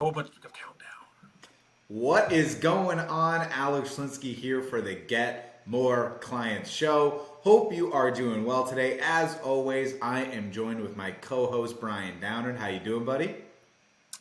Whole bunch of countdown. What is going on? Alex Schlinsky here for the Get More Clients show. Hope you are doing well today. As always, I am joined with my co-host Brian Downard. How you doing, buddy?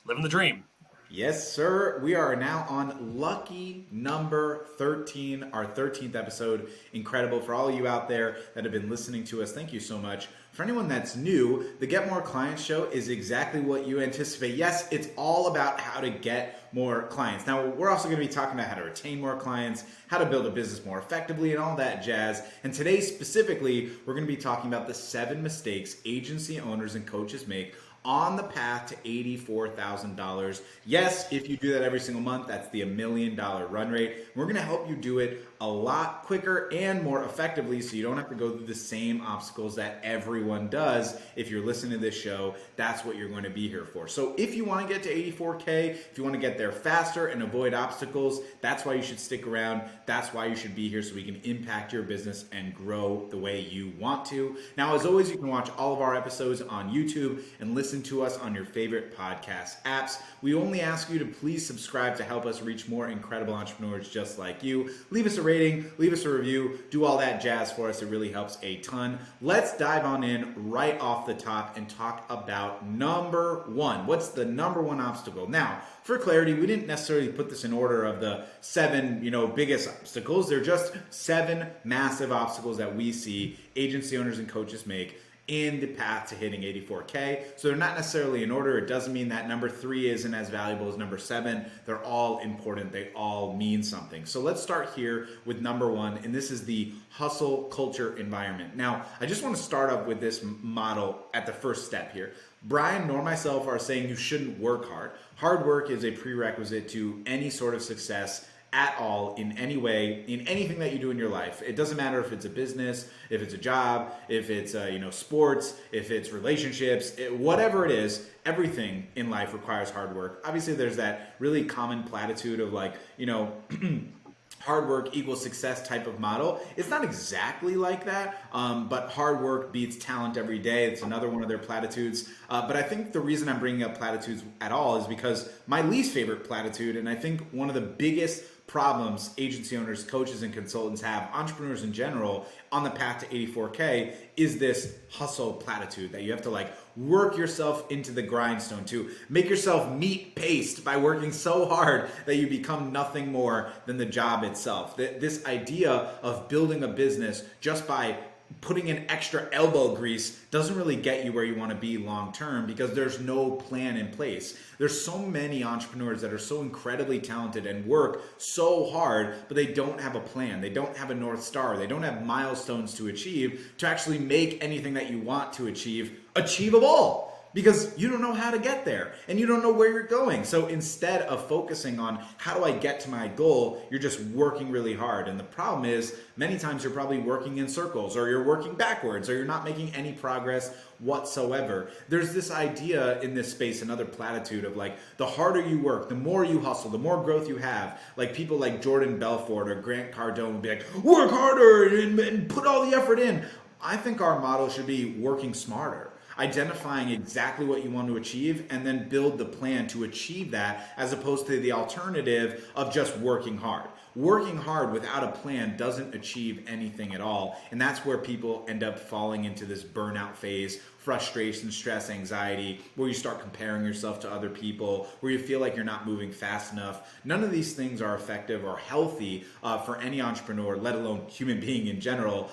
Living the dream. Yes, sir. We are now on lucky number 13, our 13th episode. Incredible for all of you out there that have been listening to us. Thank you so much. For anyone that's new, the Get More Clients show is exactly what you anticipate. Yes, it's all about how to get more clients. Now, we're also going to be talking about how to retain more clients, how to build a business more effectively, and all that jazz. And today, specifically, we're going to be talking about the 7 mistakes agency owners and coaches make on the path to $84,000. Yes, if you do that every single month, that's the $1 million run rate. We're going to help you do it a lot quicker and more effectively so you don't have to go through the same obstacles that everyone does. If you're listening to this show, that's what you're going to be here for. So if you want to get to 84K, if you want to get there faster and avoid obstacles, that's why you should stick around. That's why you should be here so we can impact your business and grow the way you want to. Now, as always, you can watch all of our episodes on YouTube and listen to us on your favorite podcast apps. We only ask you to please subscribe to help us reach more incredible entrepreneurs just like you. Leave us a rating, leave us a review, do all that jazz for us. It really helps a ton. Let's dive on in right off the top and talk about number 1. What's the number 1 obstacle? Now, for clarity, we didn't necessarily put this in order of the 7, biggest obstacles. They're just 7 massive obstacles that we see agency owners and coaches make in the path to hitting 84K. So they're not necessarily in order. It doesn't mean that number 3 isn't as valuable as number 7. They're all important. They all mean something. So let's start here with number 1, and this is the hustle culture environment. Now, I just want to start up with this model at the first step here. Brian nor myself are saying you shouldn't work hard. Hard work is a prerequisite to any sort of success at all, in any way, in anything that you do in your life. It doesn't matter if it's a business, if it's a job, if it's sports, if it's relationships, whatever it is. Everything in life requires hard work. Obviously, there's that really common platitude of hard work equals success type of model. It's not exactly like that, but hard work beats talent every day. It's another one of their platitudes. But I think the reason I'm bringing up platitudes at all is because my least favorite platitude, and I think one of the biggest problems agency owners, coaches, and consultants have, entrepreneurs in general, on the path to 84K, is this hustle platitude that you have to work yourself into the grindstone, to make yourself meat paste by working so hard that you become nothing more than the job itself. This idea of building a business just by putting in extra elbow grease doesn't really get you where you want to be long term, because there's no plan in place. There's so many entrepreneurs that are so incredibly talented and work so hard, but they don't have a plan. They don't have a North Star. They don't have milestones to achieve to actually make anything that you want to achieve achievable, because you don't know how to get there and you don't know where you're going. So instead of focusing on how do I get to my goal, you're just working really hard. And the problem is many times you're probably working in circles, or you're working backwards, or you're not making any progress whatsoever. There's this idea in this space, another platitude of the harder you work, the more you hustle, the more growth you have. Like people like Jordan Belfort or Grant Cardone will be like, work harder and put all the effort in. I think our model should be working smarter, identifying exactly what you want to achieve, and then build the plan to achieve that, as opposed to the alternative of just working hard. Working hard without a plan doesn't achieve anything at all. And that's where people end up falling into this burnout phase, frustration, stress, anxiety, where you start comparing yourself to other people, where you feel like you're not moving fast enough. None of these things are effective or healthy for any entrepreneur, let alone human being in general.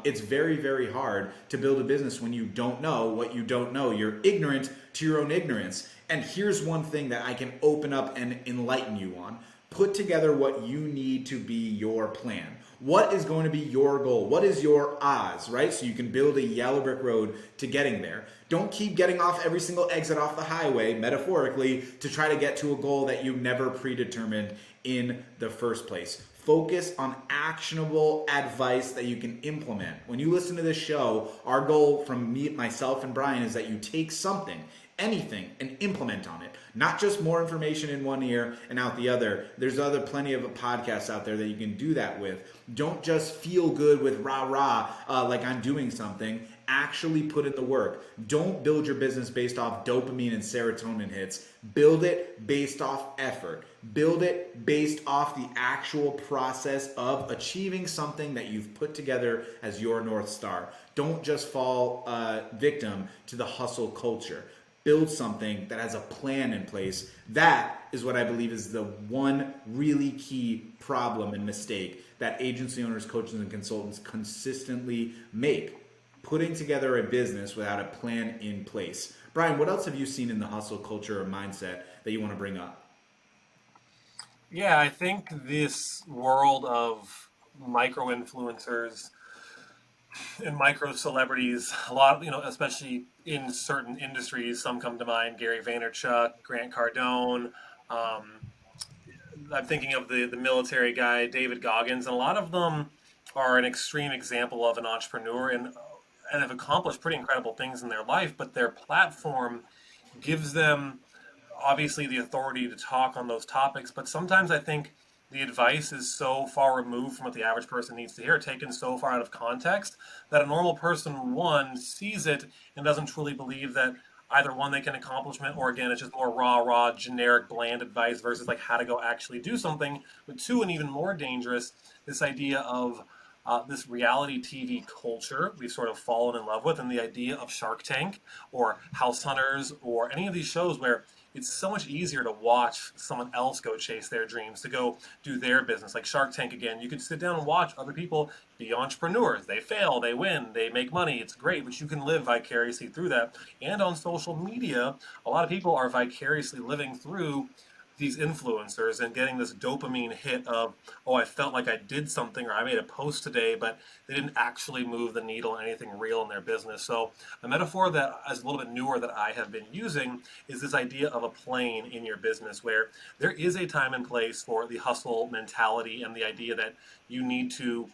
It's very, very hard to build a business when you don't know what you don't know. You're ignorant to your own ignorance. And here's one thing that I can open up and enlighten you on. Put together what you need to be your plan. What is going to be your goal? What is your Oz, right? So you can build a yellow brick road to getting there. Don't keep getting off every single exit off the highway, metaphorically, to try to get to a goal that you never predetermined in the first place. Focus on actionable advice that you can implement. When you listen to this show, our goal from me, myself, and Brian is that you take something, anything and implement on it. Not just more information in one ear and out the other. There's plenty of podcasts out there that you can do that with. Don't just feel good with rah rah, like I'm doing something. Actually put in the work. Don't build your business based off dopamine and serotonin hits. Build it based off effort. Build it based off the actual process of achieving something that you've put together as your North Star. Don't just fall victim to the hustle culture. Build something that has a plan in place. That is what I believe is the one really key problem and mistake that agency owners, coaches, and consultants consistently make. Putting together a business without a plan in place. Brian, what else have you seen in the hustle culture or mindset that you want to bring up? Yeah, I think this world of micro influencers and micro celebrities, a lot, especially in certain industries, some come to mind: Gary Vaynerchuk, Grant Cardone. Um, I'm thinking of the military guy, David Goggins, and a lot of them are an extreme example of an entrepreneur and have accomplished pretty incredible things in their life, but their platform gives them obviously the authority to talk on those topics. But sometimes I think the advice is so far removed from what the average person needs to hear, taken so far out of context, that a normal person, one, sees it and doesn't truly believe that either one, they can accomplish it, or again, it's just more raw, generic, bland advice versus like how to go actually do something. But two, and even more dangerous, this idea of this reality TV culture we've sort of fallen in love with, and the idea of Shark Tank or House Hunters or any of these shows where it's so much easier to watch someone else go chase their dreams, to go do their business. Like Shark Tank, again, you could sit down and watch other people be entrepreneurs. They fail, they win, they make money. It's great, but you can live vicariously through that. And on social media, a lot of people are vicariously living through these influencers and getting this dopamine hit of, oh, I felt like I did something, or I made a post today, but they didn't actually move the needle on anything real in their business. So a metaphor that is a little bit newer that I have been using is this idea of a plane in your business, where there is a time and place for the hustle mentality and the idea that you need to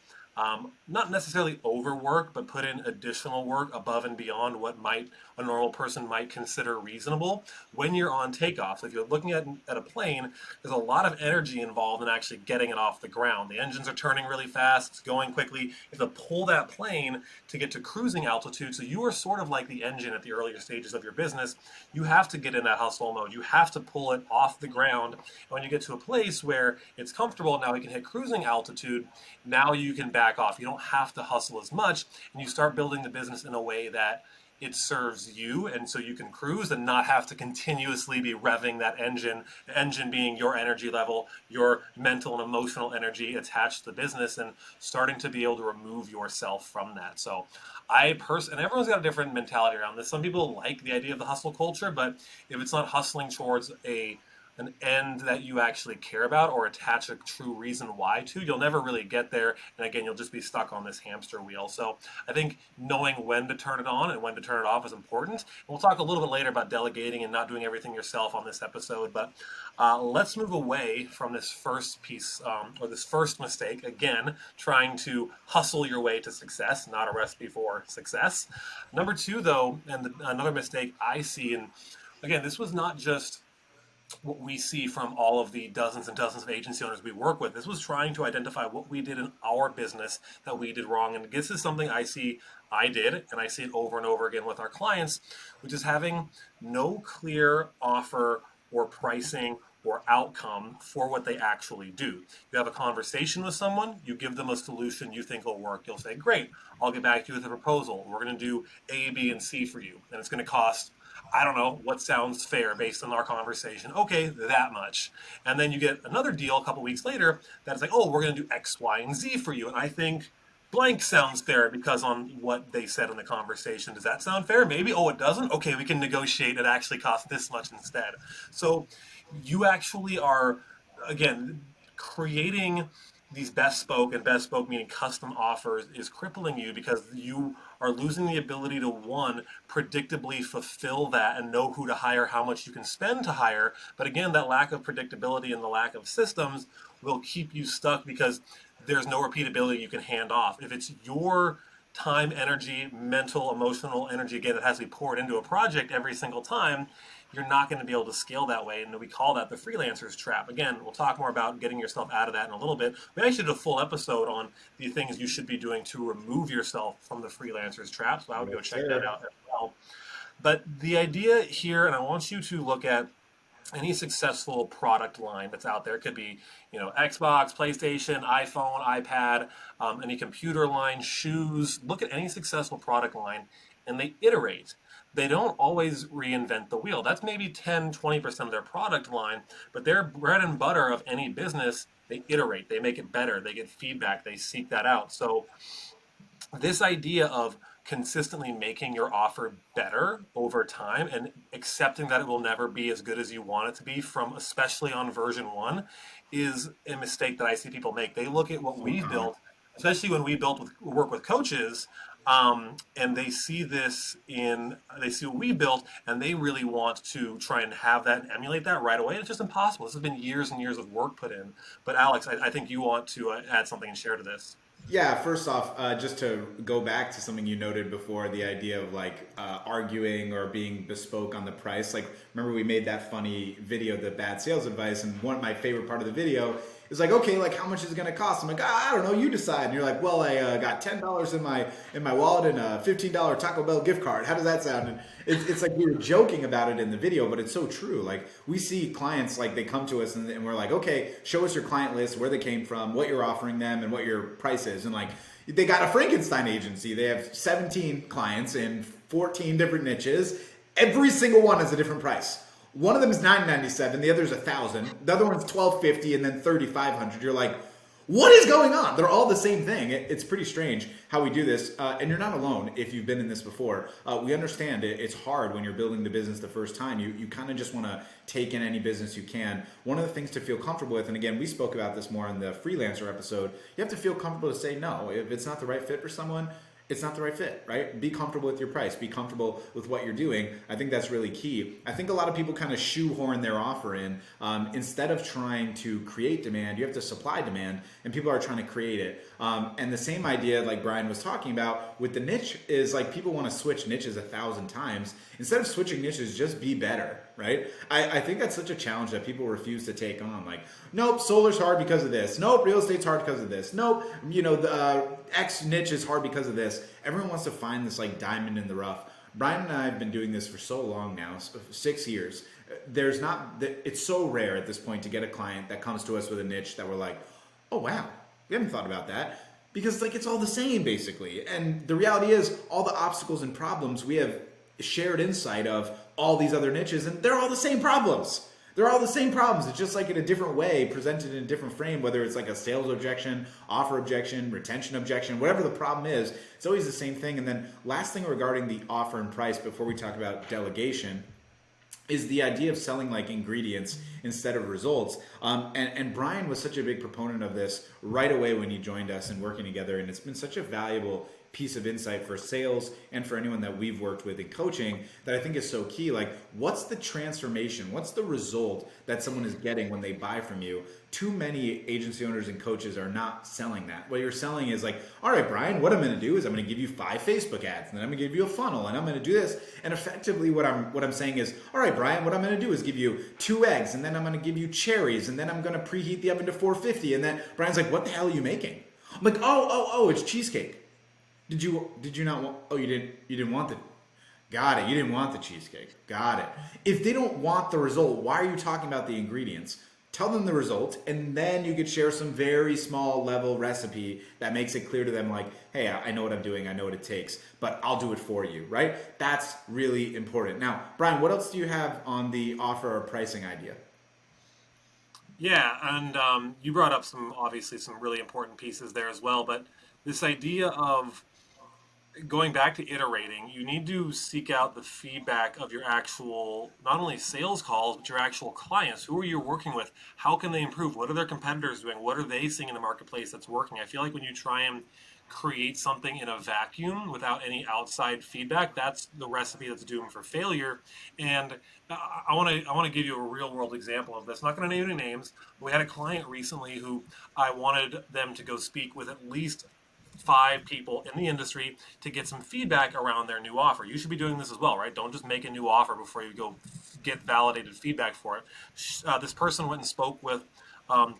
not necessarily overwork, but put in additional work above and beyond what might a normal person might consider reasonable when you're on takeoff. So if you're looking at a plane, there's a lot of energy involved in actually getting it off the ground. The engines are turning really fast, it's going quickly. You have to pull that plane to get to cruising altitude. So you are sort of like the engine at the earlier stages of your business. You have to get in that hustle mode. You have to pull it off the ground. And when you get to a place where it's comfortable, now we can hit cruising altitude, now you can back off. You don't have to hustle as much, and you start building the business in a way that it serves you, and so you can cruise and not have to continuously be revving that engine, the engine being your energy level, your mental and emotional energy attached to the business, and starting to be able to remove yourself from that. So and everyone's got a different mentality around this. Some people like the idea of the hustle culture, but if it's not hustling towards an end that you actually care about or attach a true reason why to, you'll never really get there. And again, you'll just be stuck on this hamster wheel. So I think knowing when to turn it on and when to turn it off is important. And we'll talk a little bit later about delegating and not doing everything yourself on this episode. But let's move away from this first piece, or this first mistake. Again, trying to hustle your way to success, not a recipe for success. Number two, though, and another mistake I see, and again, this was not just what we see from all of the dozens and dozens of agency owners we work with. This was trying to identify what we did in our business that we did wrong. And this is something I see I did, and I see it over and over again with our clients, which is having no clear offer or pricing or outcome for what they actually do. You have a conversation with someone, you give them a solution you think will work. You'll say, great, I'll get back to you with a proposal. We're going to do A, B, and C for you. And it's going to cost, I don't know, what sounds fair based on our conversation. Okay, that much. And then you get another deal a couple weeks later that's like, oh, we're going to do X, Y, and Z for you. And I think blank sounds fair because on what they said in the conversation. Does that sound fair? Maybe. Oh, it doesn't? Okay, we can negotiate. It actually costs this much instead. So you actually are, again, creating these bespoke meaning custom offers is crippling you because you are losing the ability to, one, predictably fulfill that and know who to hire, how much you can spend to hire. But again, that lack of predictability and the lack of systems will keep you stuck because there's no repeatability you can hand off. If it's your time, energy, mental, emotional energy, again, it has to be poured into a project every single time, you're not going to be able to scale that way. And we call that the freelancer's trap. Again, we'll talk more about getting yourself out of that in a little bit. We actually did a full episode on the things you should be doing to remove yourself from the freelancer's trap. So I would go Yes, check that sir. out as well. But the idea here, and I want you to look at any successful product line that's out there. It could be, Xbox, PlayStation, iPhone, iPad, any computer line, shoes. Look at any successful product line and they iterate. They don't always reinvent the wheel. That's maybe 10, 20% of their product line, but their bread and butter of any business, they iterate, they make it better, they get feedback, they seek that out. So this idea of consistently making your offer better over time and accepting that it will never be as good as you want it to be from especially on version 1 is a mistake that I see people make. They look at what we've built, especially when we built with work with coaches, and they see what we built and they really want to try and have that and emulate that right away. It's just impossible. This has been years and years of work put in. But Alex, I think you want to add something and share to this. Yeah, first off, just to go back to something you noted before, the idea of like arguing or being bespoke on the price. Like, remember we made that funny video, the bad sales advice, and one of my favorite part of the video is like, okay, like how much is it going to cost? I'm like, I don't know, you decide. And you're like, well, I got $10 in my wallet and a $15 Taco Bell gift card. How does that sound? And it's like we were joking about it in the video, but it's so true. Like we see clients like they come to us and we're like, okay, show us your client list, where they came from, what you're offering them, and what your price is. And like they got a Frankenstein agency. They have 17 clients in 14 different niches. Every single one has a different price. One of them is $997, the other is $1,000. The other one's $1,250, and then $3,500. You're like, what is going on? They're all the same thing. It's pretty strange how we do this, and you're not alone if you've been in this before. We understand it's hard when you're building the business the first time. You kind of just want to take in any business you can. One of the things to feel comfortable with, and again, we spoke about this more in the freelancer episode, you have to feel comfortable to say no. If it's not the right fit for someone, it's not the right fit, right? Be comfortable with your price. Be comfortable with what you're doing. I think that's really key. I think a lot of people kind of shoehorn their offer in. Instead of trying to create demand, you have to supply demand, and people are trying to create it. And the same idea, like Brian was talking about with the niche, is like people want to switch niches 1,000 times. Instead of switching niches, just be better, right? I think that's such a challenge that people refuse to take on. Like, nope, solar's hard because of this. Nope, real estate's hard because of this. Nope, the X niche is hard because of this. Everyone wants to find this like diamond in the rough. Brian and I have been doing this for so long now, 6 years. It's so rare at this point to get a client that comes to us with a niche that we're like, oh wow, we haven't thought about that. Because like it's all the same basically. And the reality is all the obstacles and problems we have shared insight of all these other niches, and they're all the same problems. They're all the same problems. It's just like in a different way, presented in a different frame, whether it's like a sales objection, offer objection, retention objection, whatever the problem is, it's always the same thing. And then last thing regarding the offer and price before we talk about delegation is the idea of selling like ingredients instead of results. And Brian was such a big proponent of this right away when he joined us and working together. And it's been such a valuable piece of insight for sales and for anyone that we've worked with in coaching that I think is so key. Like, what's the transformation? What's the result that someone is getting when they buy from you? Too many agency owners and coaches are not selling that. What you're selling is like, all right, Brian, what I'm going to do is I'm going to give you 5 Facebook ads, and then I'm going to give you a funnel, and I'm going to do this. And effectively, what I'm saying is, all right, Brian, what I'm going to do is give you 2 eggs, and then I'm going to give you cherries, and then I'm going to preheat the oven to 450. And then Brian's like, what the hell are you making? I'm like, oh, it's cheesecake. Did you not want? Oh, you didn't want the. Got it. You didn't want the cheesecake. Got it. If they don't want the result, why are you talking about the ingredients? Tell them the result, and then you could share some very small level recipe that makes it clear to them, like, hey, I know what I'm doing, I know what it takes, but I'll do it for you, right? That's really important. Now, Brian, what else do you have on the offer or pricing idea? Yeah, and you brought up obviously some really important pieces there as well. But this idea of going back to iterating, you need to seek out the feedback of your actual, not only sales calls, but your actual clients. Who are you working with? How can they improve? What are their competitors doing? What are they seeing in the marketplace that's working? I feel like when you try and create something in a vacuum without any outside feedback, that's the recipe that's doomed for failure. And I want to give you a real world example of this. I'm not going to name any names. We had a client recently who I wanted them to go speak with at least 5 people in the industry to get some feedback around their new offer. You should be doing this as well, right? Don't just make a new offer before you go get validated feedback for it. This person went and spoke with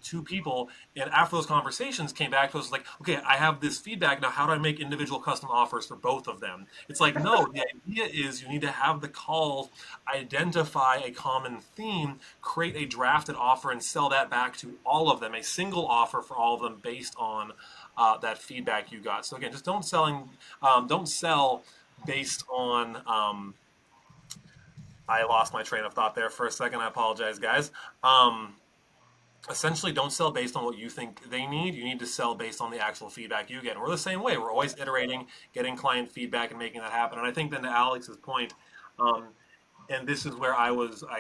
2 people, and after those conversations came back to us like, okay, I have this feedback now. How do I make individual custom offers for both of them? It's like, no, the idea is you need to have the calls, identify a common theme, create a drafted offer, and sell that back to all of them, a single offer for all of them based on that feedback you got. So again, just don't sell based on. I lost my train of thought there for a second. I apologize, guys. Um, Essentially, don't sell based on what you think they need. You need to sell based on the actual feedback you get. And we're the same way. We're always iterating, getting client feedback, and making that happen. And I think then to Alex's point, um, and this is where I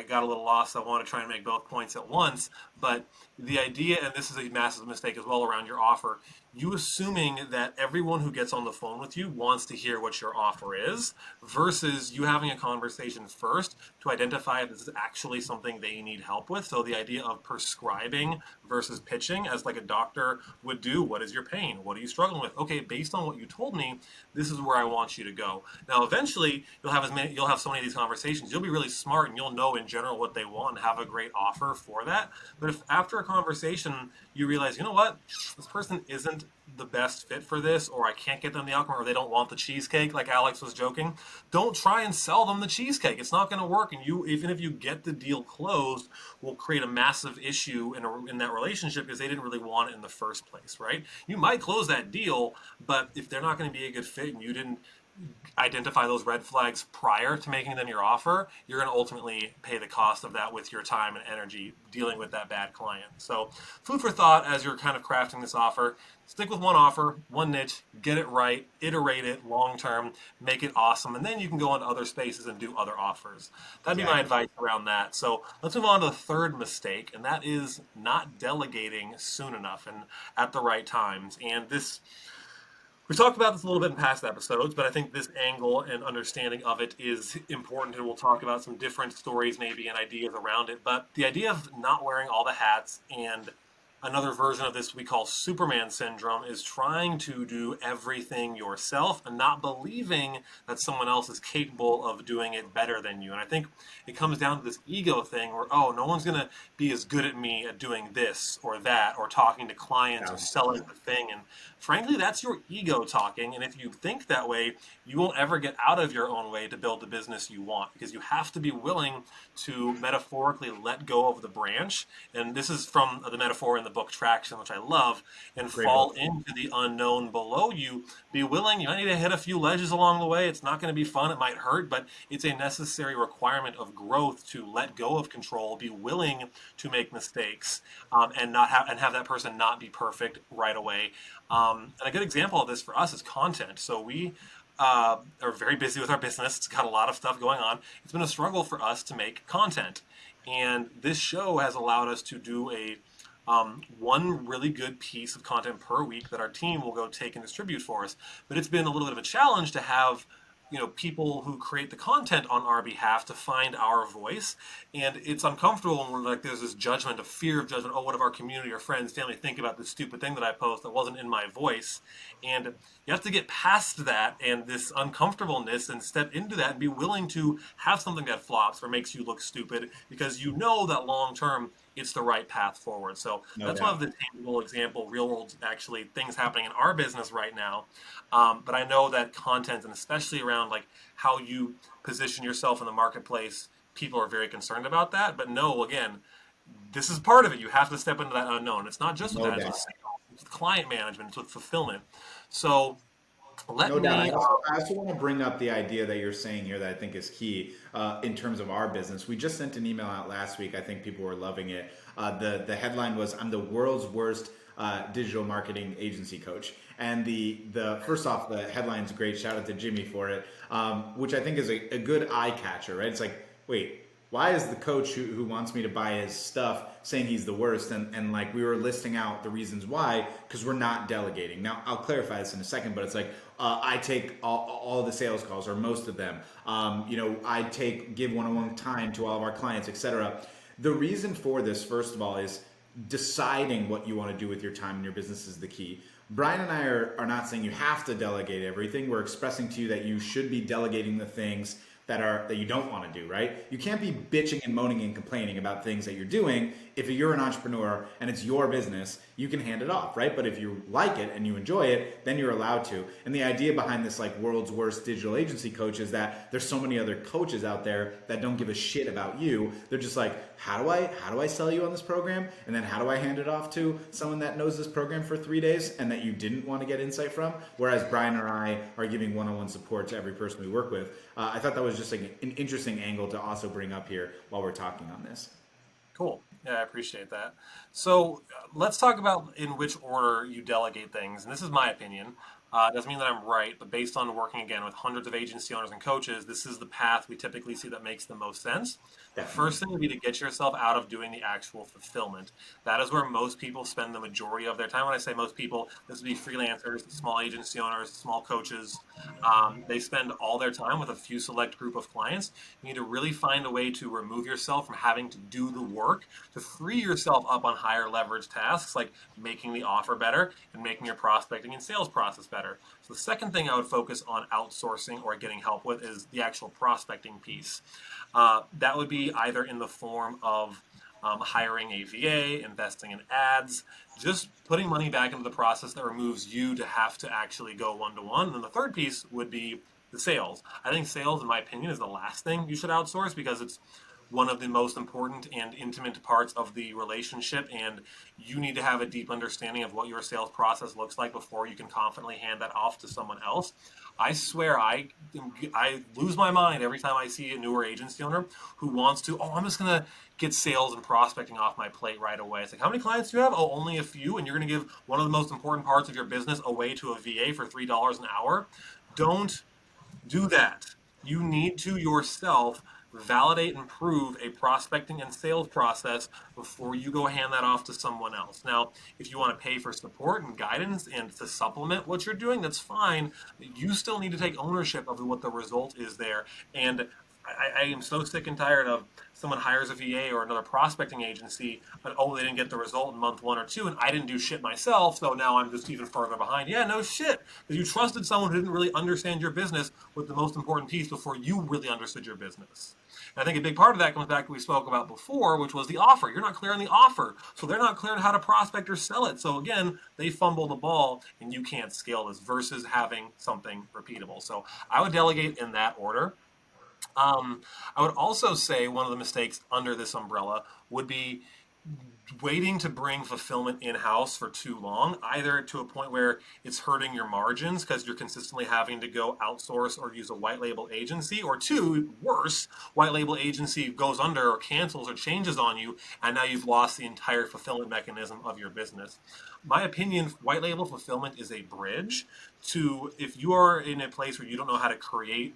got a little lost. I want to try and make both points at once. But the idea, and this is a massive mistake as well around your offer, you assuming that everyone who gets on the phone with you wants to hear what your offer is versus you having a conversation first to identify if this is actually something they need help with. So the idea of prescribing versus pitching as like a doctor would do. What is your pain? What are you struggling with? Okay, based on what you told me, this is where I want you to go. Now, eventually, you'll have so many of these conversations. You'll be really smart and you'll know in general what they want and have a great offer for that. But if after a conversation you realize, you know what, this person isn't the best fit for this, or I can't get them the outcome, or they don't want the cheesecake, like Alex was joking, don't try and sell them the cheesecake. It's not going to work, and you, even if you get the deal closed, will create a massive issue in that relationship because they didn't really want it in the first place, right? You might close that deal, but if they're not going to be a good fit and you didn't identify those red flags prior to making them your offer, you're going to ultimately pay the cost of that with your time and energy dealing with that bad client. So, food for thought as you're kind of crafting this offer. Stick with one offer, one niche, get it right, iterate it long term, make it awesome, and then you can go into other spaces and do other offers. That'd be my Exactly. advice around that. So, let's move on to the third mistake, and that is not delegating soon enough and at the right times. And this we talked about this a little bit in past episodes, but I think this angle and understanding of it is important, and we'll talk about some different stories, maybe, and ideas around it. But the idea of not wearing all the hats and another version of this we call Superman syndrome is trying to do everything yourself and not believing that someone else is capable of doing it better than you. And I think it comes down to this ego thing where, oh, no one's going to be as good at me at doing this or that or talking to clients or selling 1000%. the thing. And frankly, that's your ego talking. And if you think that way, you won't ever get out of your own way to build the business you want because you have to be willing to metaphorically let go of the branch. And this is from the metaphor in the book Traction, which I love, and Great fall book. into the unknown below you. Be willing. You might need to hit a few ledges along the way. It's not going to be fun. It might hurt, but it's a necessary requirement of growth to let go of control, be willing to make mistakes, and have that person not be perfect right away. And a good example of this for us is content. So we are very busy with our business. It's got a lot of stuff going on. It's been a struggle for us to make content. And this show has allowed us to do one really good piece of content per week that our team will go take and distribute for us. But it's been a little bit of a challenge to have people who create the content on our behalf to find our voice, and it's uncomfortable when we're like there's this judgment of fear of judgment. Oh, what if our community or friends family think about this stupid thing that I post that wasn't in my voice? And you have to get past that and this uncomfortableness and step into that and be willing to have something that flops or makes you look stupid because you know that long term it's the right path forward. So No that's one of doubt. the tangible example, real world actually things happening in our business right now. But I know that content, and especially around like how you position yourself in the marketplace, people are very concerned about that. But no, again, this is part of it. You have to step into that unknown. It's not just with No that; it's with doubt. sales, it's with client management, it's with fulfillment. So let No doubt. me. I also want to bring up the idea that you're saying here that I think is key in terms of our business. We just sent an email out last week. I think people were loving it. The headline was "I'm the world's worst digital marketing agency coach," and the first off, the headline's great. Shout out to Jimmy for it, which I think is a good eye catcher. Right? It's like, wait, why is the coach who wants me to buy his stuff saying he's the worst? And like we were listing out the reasons why, because we're not delegating. Now, I'll clarify this in a second, but it's like I take all the sales calls or most of them. I give one-on-one time to all of our clients, etc. The reason for this, first of all, is deciding what you want to do with your time and your business is the key. Brian and I are not saying you have to delegate everything. We're expressing to you that you should be delegating the things that you don't want to do, right? You can't be bitching and moaning and complaining about things that you're doing. If you're an entrepreneur and it's your business, you can hand it off, right? But if you like it and you enjoy it, then you're allowed to. And the idea behind this like world's worst digital agency coach is that there's so many other coaches out there that don't give a shit about you. They're just like, how do I sell you on this program? And then how do I hand it off to someone that knows this program for 3 days and that you didn't want to get insight from? Whereas Brian or I are giving one-on-one support to every person we work with. I thought that was just like an interesting angle to also bring up here while we're talking on this. Cool. Yeah, I appreciate that. So let's talk about in which order you delegate things. And this is my opinion. It doesn't mean that I'm right, but based on working again with hundreds of agency owners and coaches, this is the path we typically see that makes the most sense. The Definitely. first thing would be to get yourself out of doing the actual fulfillment. That is where most people spend the majority of their time. When I say most people, this would be freelancers, small agency owners, small coaches. They spend all their time with a few select group of clients. You need to really find a way to remove yourself from having to do the work to free yourself up on higher leverage tasks like making the offer better and making your prospecting and sales process better. So the second thing I would focus on outsourcing or getting help with is the actual prospecting piece. That would be either in the form of hiring a VA, investing in ads, just putting money back into the process that removes you to have to actually go one to one. And then the third piece would be the sales. I think sales, in my opinion, is the last thing you should outsource because it's one of the most important and intimate parts of the relationship, and you need to have a deep understanding of what your sales process looks like before you can confidently hand that off to someone else. I swear I lose my mind every time I see a newer agency owner who wants to, oh, I'm just going to get sales and prospecting off my plate right away. It's like, how many clients do you have? Oh, only a few, and you're going to give one of the most important parts of your business away to a VA for $3 an hour? Don't do that. You need to yourself validate and prove a prospecting and sales process before you go hand that off to someone else. Now, if you want to pay for support and guidance and to supplement what you're doing, that's fine. You still need to take ownership of what the result is there. And I am so sick and tired of someone hires a VA or another prospecting agency, but oh, they didn't get the result in month 1 or 2, and I didn't do shit myself, so now I'm just even further behind. Yeah, no shit, because you trusted someone who didn't really understand your business with the most important piece before you really understood your business. And I think a big part of that comes back to what we spoke about before, which was the offer. You're not clear on the offer, so they're not clear on how to prospect or sell it. So again, they fumble the ball, and you can't scale this versus having something repeatable. So I would delegate in that order. I would also say one of the mistakes under this umbrella would be waiting to bring fulfillment in-house for too long, either to a point where it's hurting your margins because you're consistently having to go outsource or use a white label agency, or two, worse, white label agency goes under or cancels or changes on you, and now you've lost the entire fulfillment mechanism of your business. My opinion, white label fulfillment is a bridge to, if you are in a place where you don't know how to create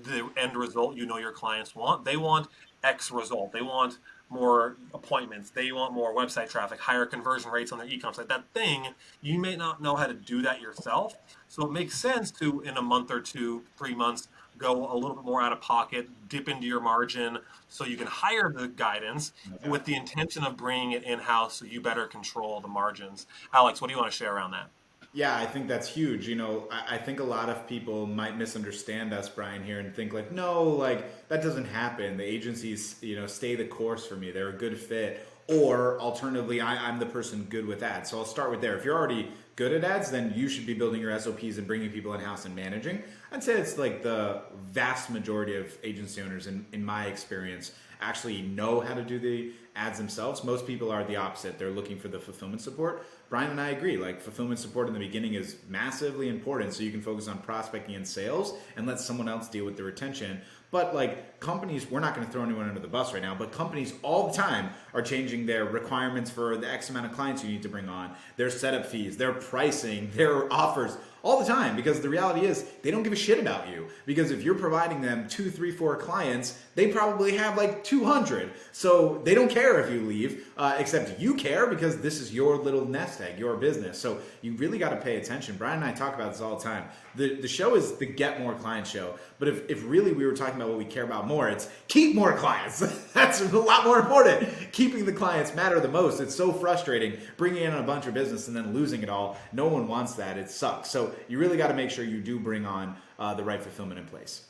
the end result you know your clients want. They want X result. They want more appointments. They want more website traffic, higher conversion rates on their e-com site. That thing, you may not know how to do that yourself. So it makes sense to, in a month or 2, 3 months, go a little bit more out of pocket, dip into your margin so you can hire the guidance with the intention of bringing it in-house so you better control the margins. Alex, what do you want to share around that? Yeah, I think that's huge. I think a lot of people might misunderstand us, Brian, here and think like, no, like that doesn't happen. The agencies, stay the course for me. They're a good fit. Or alternatively, I'm the person good with ads. So I'll start with there. If you're already good at ads, then you should be building your SOPs and bringing people in house and managing. I'd say it's like the vast majority of agency owners, in my experience, actually know how to do the ads themselves. Most people are the opposite. They're looking for the fulfillment support. Brian and I agree. Like fulfillment support in the beginning is massively important, so you can focus on prospecting and sales and let someone else deal with the retention. But like companies, we're not going to throw anyone under the bus right now, but companies all the time are changing their requirements for the X amount of clients you need to bring on, their setup fees, their pricing, their offers. all the time, because the reality is they don't give a shit about you. Because if you're providing them 2, 3, 4 clients, they probably have like 200. So they don't care if you leave, except you care because this is your little nest egg, your business. So you really got to pay attention. Brian and I talk about this all the time. The show is the get more clients show. But if really we were talking about what we care about more, it's keep more clients. That's a lot more important. Keeping the clients matter the most. It's so frustrating bringing in a bunch of business and then losing it all. No one wants that. It sucks. So you really got to make sure you do bring on the right fulfillment in place.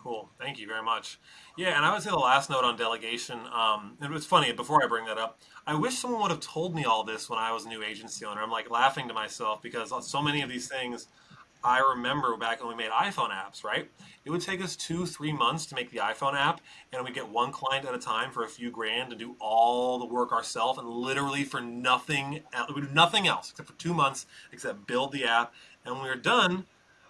Cool. Thank you very much. Yeah, and I would say the last note on delegation, it was funny, before I bring that up, I wish someone would have told me all this when I was a new agency owner. I'm like laughing to myself because on so many of these things, I remember back when we made iPhone apps, right? It would take us 2, 3 months to make the iPhone app, and we get one client at a time for a few grand to do all the work ourselves, and literally for nothing, we do nothing else except for 2 months, except build the app. And when we were done,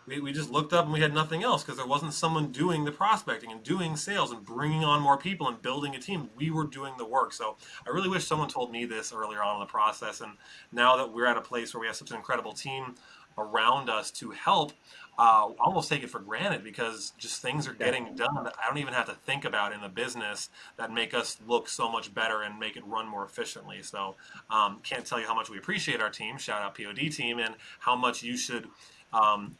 we just looked up and we had nothing else because there wasn't someone doing the prospecting and doing sales and bringing on more people and building a team. We were doing the work. So I really wish someone told me this earlier on in the process. And now that we're at a place where we have such an incredible team around us to help, almost take it for granted because just things are Yeah. getting done that I don't even have to think about in the business that make us look so much better and make it run more efficiently. So can't tell you how much we appreciate our team. Shout out POD team, and how much you should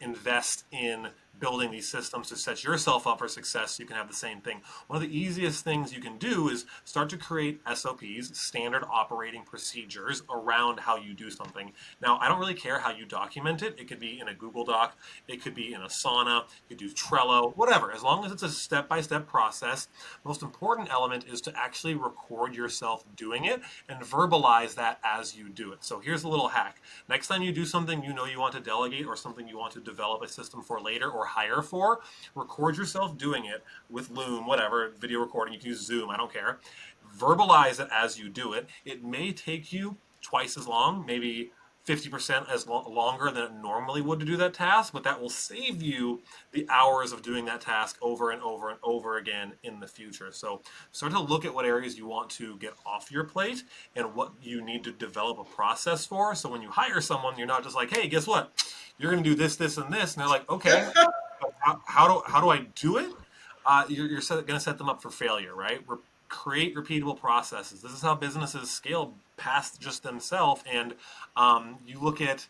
invest in building these systems to set yourself up for success so you can have the same thing. One of the easiest things you can do is start to create SOPs, standard operating procedures, around how you do something. Now, I don't really care how you document it. It could be in a Google Doc, it could be in a Asana, you could do Trello, whatever. As long as it's a step-by-step process, most important element is to actually record yourself doing it and verbalize that as you do it. So here's a little hack. Next time you do something you know you want to delegate or something you want to develop a system for later or hire for, record yourself doing it with Loom, whatever, video recording. You can use Zoom, I don't care. Verbalize it as you do it. It may take you twice as long, maybe 50% as longer than it normally would to do that task, but that will save you the hours of doing that task over and over and over again in the future. So start to look at what areas you want to get off your plate and what you need to develop a process for. So when you hire someone, you're not just like, hey, guess what? You're going to do this, this, and this. And they're like, okay, how do I do it? You're going to set them up for failure, right? Create repeatable processes. This is how businesses scale past just themselves. And you look at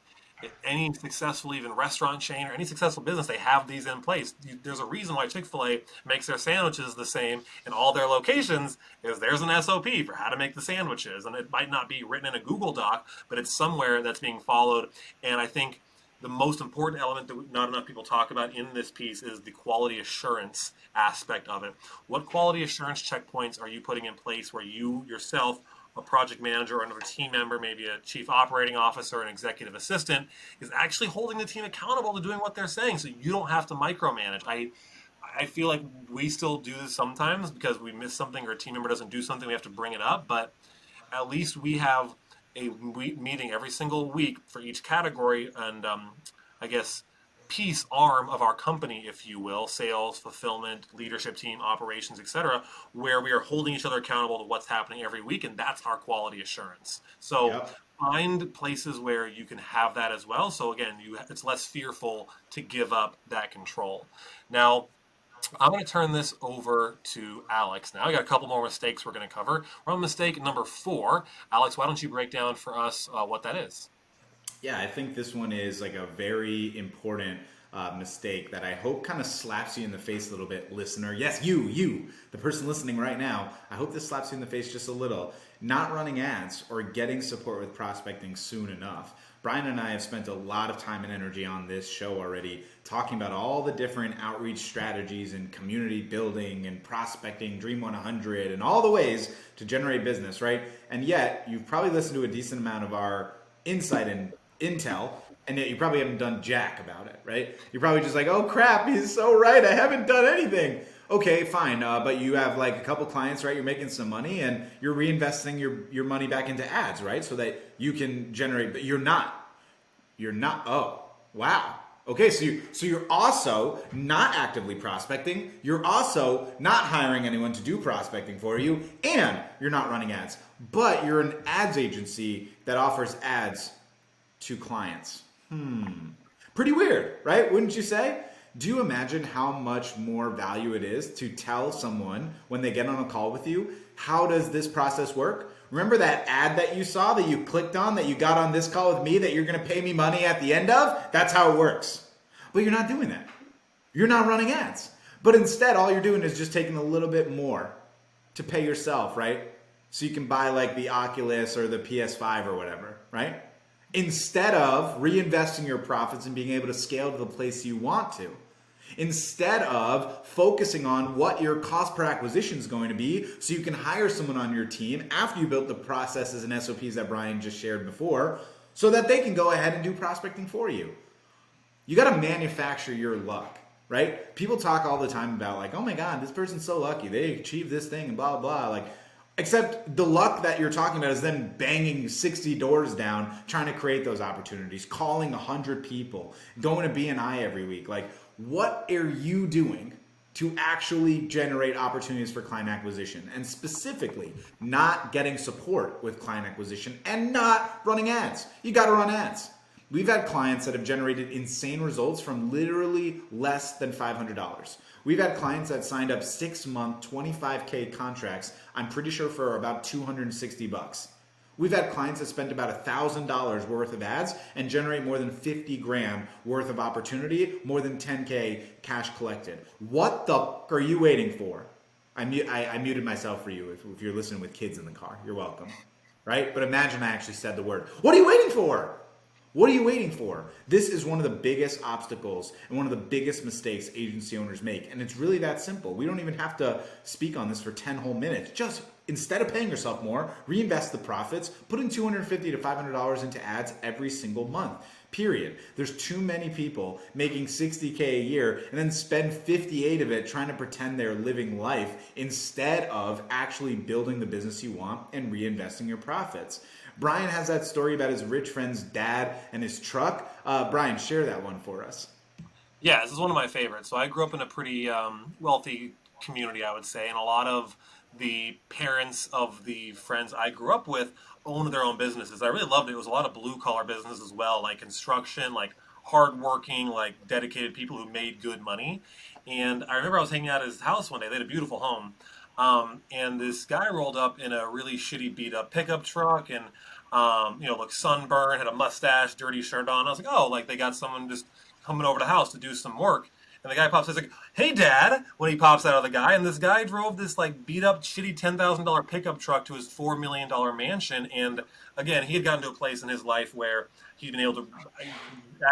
any successful, even restaurant chain or any successful business, they have these in place. There's a reason why Chick-fil-A makes their sandwiches the same in all their locations, is there's an SOP for how to make the sandwiches. And it might not be written in a Google Doc, but it's somewhere that's being followed. And I think the most important element that not enough people talk about in this piece is the quality assurance aspect of it. What quality assurance checkpoints are you putting in place where you yourself, a project manager or another team member, maybe a chief operating officer, an executive assistant, is actually holding the team accountable to doing what they're saying so you don't have to micromanage? I feel like we still do this sometimes because we miss something or a team member doesn't do something, we have to bring it up, but at least we have a meeting every single week for each category and I guess piece arm of our company, if you will, sales, fulfillment, leadership team, operations, etc., where we are holding each other accountable to what's happening every week, and that's our quality assurance. So Yep. find places where you can have that as well. So again, it's less fearful to give up that control. Now, I'm going to turn this over to Alex now. We got a couple more mistakes we're going to cover. We're on mistake number 4. Alex, why don't you break down for us what that is? Yeah, I think this one is like a very important mistake that I hope kind of slaps you in the face a little bit, listener. Yes, you, the person listening right now. I hope this slaps you in the face just a little. Not running ads or getting support with prospecting soon enough. Brian and I have spent a lot of time and energy on this show already, talking about all the different outreach strategies and community building and prospecting, Dream 100, and all the ways to generate business, right? And yet, you've probably listened to a decent amount of our insight and intel, and yet you probably haven't done jack about it, right? You're probably just like, oh crap, he's so right, I haven't done anything. Okay, fine, but you have like a couple clients, right? You're making some money and you're reinvesting your money back into ads, right? So that you can generate, but you're not. Oh, wow. Okay, so you're also not actively prospecting. You're also not hiring anyone to do prospecting for you, and you're not running ads. But you're an ads agency that offers ads to clients. Pretty weird, right? Wouldn't you say? Do you imagine how much more value it is to tell someone when they get on a call with you, how does this process work? Remember that ad that you saw that you clicked on that you got on this call with me that you're going to pay me money at the end of? That's how it works. But you're not doing that. You're not running ads. But instead, all you're doing is just taking a little bit more to pay yourself, right? So you can buy like the Oculus or the PS5 or whatever, right? Instead of reinvesting your profits and being able to scale to the place you want to. Instead of focusing on what your cost per acquisition is going to be so you can hire someone on your team after you built the processes and SOPs that Brian just shared before so that they can go ahead and do prospecting for you. You got to manufacture your luck, right? People talk all the time about like, oh my God, this person's so lucky. They achieved this thing and blah, blah. Like, except the luck that you're talking about is them banging 60 doors down, trying to create those opportunities, calling 100 people, going to BNI every week. Like, what are you doing to actually generate opportunities for client acquisition? And specifically, not getting support with client acquisition and not running ads. You got to run ads. We've had clients that have generated insane results from literally less than $500. We've had clients that signed up 6-month, 25K contracts, I'm pretty sure for about 260 bucks. We've had clients that spent about $1,000 worth of ads and generate more than 50 grand worth of opportunity, more than 10K cash collected. What the fuck are you waiting for? I muted myself for you if you're listening with kids in the car. You're welcome. Right? But imagine I actually said the word. What are you waiting for? What are you waiting for? This is one of the biggest obstacles and one of the biggest mistakes agency owners make. And it's really that simple. We don't even have to speak on this for 10 whole minutes. Just instead of paying yourself more, reinvest the profits, put in $250 to $500 into ads every single month. Period. There's too many people making 60K a year and then spend 58 of it trying to pretend they're living life instead of actually building the business you want and reinvesting your profits. Brian has that story about his rich friend's dad and his truck. Brian, share that one for us. Yeah, this is one of my favorites. So I grew up in a pretty wealthy community, I would say, and a lot of the parents of the friends I grew up with owned their own businesses. I really loved it. It was a lot of blue collar business as well, like construction, like hardworking, like dedicated people who made good money. And I remember I was hanging out at his house one day. They had a beautiful home. And this guy rolled up in a really shitty beat up pickup truck and, looked sunburned, had a mustache, dirty shirt on. I was like, oh, like they got someone just coming over to the house to do some work. And the guy pops, he's like, hey, Dad, when he pops out of the guy. And this guy drove this like beat up, shitty $10,000 pickup truck to his $4 million mansion. And again, he had gotten to a place in his life where he'd been able to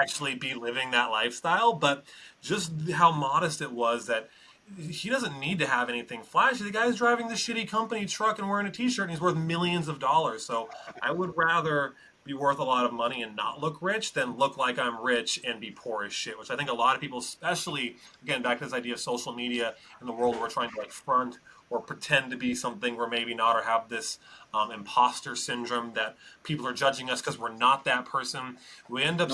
actually be living that lifestyle. But just how modest it was that he doesn't need to have anything flashy. The guy's driving the shitty company truck and wearing a t-shirt and he's worth millions of dollars. So I would rather be worth a lot of money and not look rich than look like I'm rich and be poor as shit, which I think a lot of people, especially, again, back to this idea of social media and the world where we're trying to like front or pretend to be something we're maybe not, or have this imposter syndrome that people are judging us because we're not that person. We end up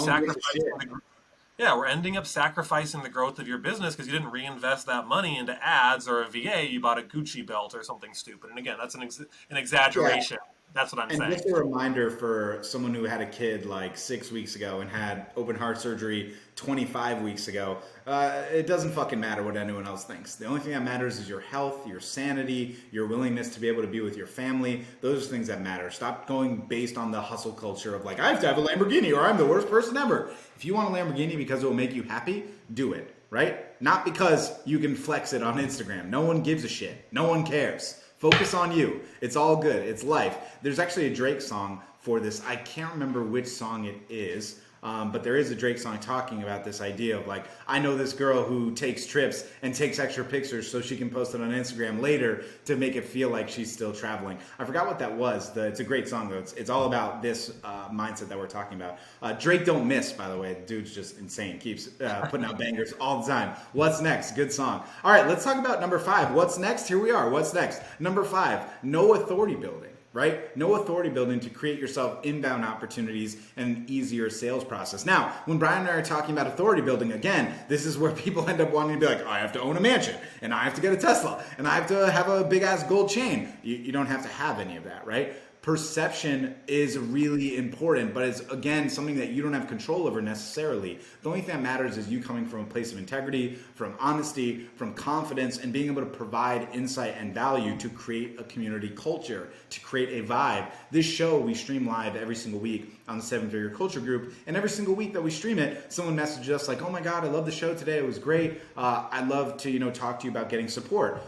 we're ending up sacrificing the growth of your business because you didn't reinvest that money into ads or a VA. You bought a Gucci belt or something stupid. And again, that's an exaggeration. Yeah. That's what I'm saying. And just a reminder for someone who had a kid like 6 weeks ago and had open heart surgery 25 weeks ago, it doesn't fucking matter what anyone else thinks. The only thing that matters is your health, your sanity, your willingness to be able to be with your family. Those are things that matter. Stop going based on the hustle culture of like, I have to have a Lamborghini or I'm the worst person ever. If you want a Lamborghini because it will make you happy, do it, right? Not because you can flex it on Instagram. No one gives a shit. No one cares. Focus on you. It's all good. It's life. There's actually a Drake song for this. I can't remember which song it is, but there is a Drake song talking about this idea of like, I know this girl who takes trips and takes extra pictures so she can post it on Instagram later to make it feel like she's still traveling. I forgot what that was. It's a great song though. It's all about this mindset that we're talking about. Drake don't miss, by the way. The dude's just insane. Keeps putting out bangers all the time. What's next? Good song. All right, let's talk about number 5. What's next? Here we are. What's next? Number 5, no authority building. Right? No authority building to create yourself inbound opportunities and an easier sales process. Now, when Brian and I are talking about authority building, again, this is where people end up wanting to be like, I have to own a mansion, and I have to get a Tesla, and I have to have a big ass gold chain. You don't have to have any of that, right? perception is really important, but it's again something that you don't have control over necessarily. The only thing that matters is you coming from a place of integrity, from honesty, from confidence, and being able to provide insight and value to create a community culture, to create a vibe. This show we stream live every single week on the Seven Figure Culture Group, and every single week that we stream it, someone messages us like, "Oh my God, I love the show today. It was great. I'd love to talk to you about getting support."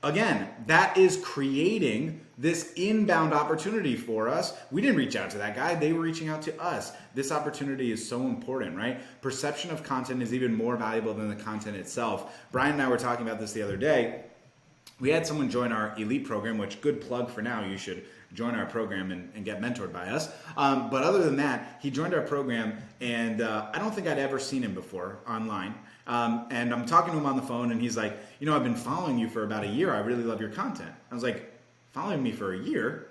Again, that is creating this inbound opportunity for us. We didn't reach out to that guy, they were reaching out to us. This opportunity is so important, right? Perception of content is even more valuable than the content itself. Brian and I were talking about this the other day. We had someone join our elite program, which, good plug for now, you should join our program and get mentored by us. But other than that, he joined our program, and I don't think I'd ever seen him before online. And I'm talking to him on the phone, and he's like, I've been following you for about a year. I really love your content. I was like, following me for a year?